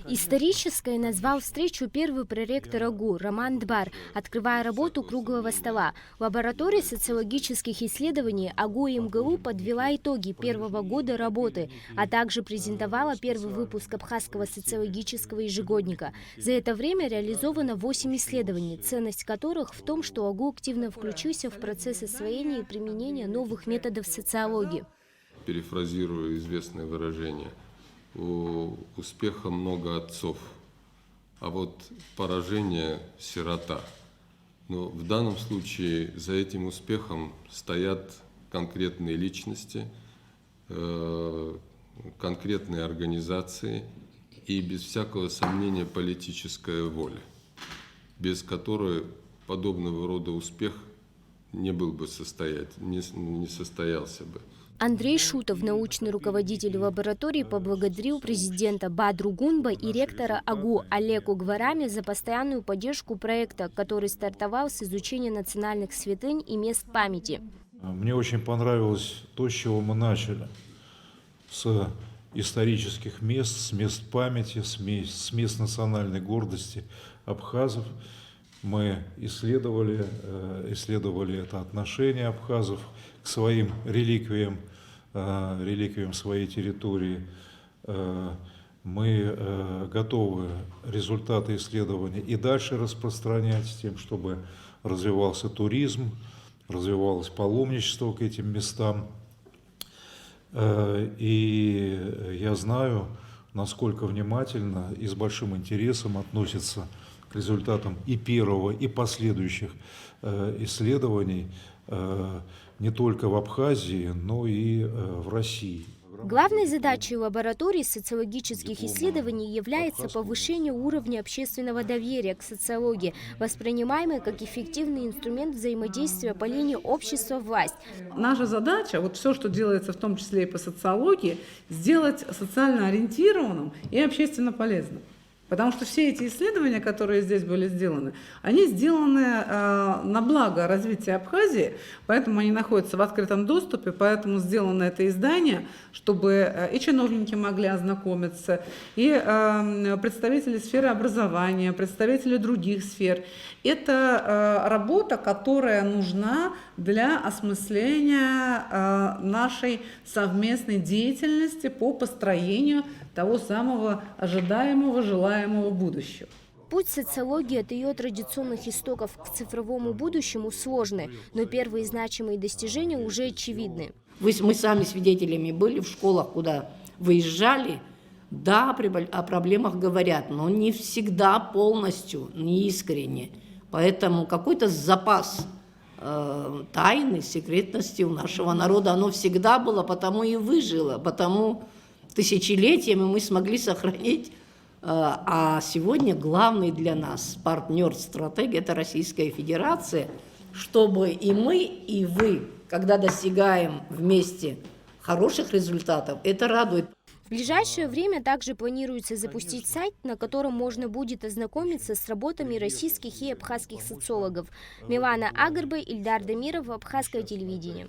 Исторической назвал встречу первый проректор АГУ Роман Дбар, открывая работу круглого стола. Лаборатория социологических исследований АГУ и МГУ подвела итоги первого года работы, а также презентовала первый выпуск Абхазского социологического ежегодника. За это время реализовано 8 исследований, ценность которых в том, что АГУ активно включился в процесс освоения и применения новых методов социологии. Перефразирую известное выражение: у успеха много отцов, а вот поражение – сирота. Но в данном случае за этим успехом стоят конкретные личности, конкретные организации и, без всякого сомнения, политическая воля, без которой подобного рода успех не был бы не состоялся бы. Андрей Шутов, научный руководитель лаборатории, поблагодарил президента Бадру Гунба и ректора АГУ Олеку Гварами за постоянную поддержку проекта, который стартовал с изучения национальных святынь и мест памяти. Мне очень понравилось то, с чего мы начали. С исторических мест, с мест памяти, с мест национальной гордости абхазов. Мы исследовали это отношение абхазов к своим реликвиям, реликвиям своей территории. Мы готовы результаты исследования и дальше распространять с тем, чтобы развивался туризм, развивалось паломничество к этим местам. И я знаю, насколько внимательно и с большим интересом относятся к результатам и первого, и последующих исследований не только в Абхазии, но и в России. Главной задачей лаборатории социологических исследований является повышение уровня общественного доверия к социологии, воспринимаемой как эффективный инструмент взаимодействия по линии общества-власть. Наша задача, вот все, что делается в том числе и по социологии, сделать социально ориентированным и общественно полезным. Потому что все эти исследования, которые здесь были сделаны, они сделаны на благо развития Абхазии, поэтому они находятся в открытом доступе, поэтому сделано это издание, чтобы и чиновники могли ознакомиться, и представители сферы образования, представители других сфер. Это работа, которая нужна для осмысления нашей совместной деятельности по построению того самого ожидаемого, желаемого будущего. Путь социологии от ее традиционных истоков к цифровому будущему сложный, но первые значимые достижения уже очевидны. Мы сами свидетелями были в школах, куда выезжали. Да, о проблемах говорят, но не всегда полностью, не искренне. Поэтому какой-то запас тайны, секретности у нашего народа, оно всегда было, потому и выжило, потому тысячелетиями мы смогли сохранить. А сегодня главный для нас партнер-стратег – это Российская Федерация, чтобы и мы, и вы, когда достигаем вместе хороших результатов, это радует. В ближайшее время также планируется запустить сайт, на котором можно будет ознакомиться с работами российских и абхазских социологов. Милана Агарбай, Ильдар Дамиров, Абхазское телевидение.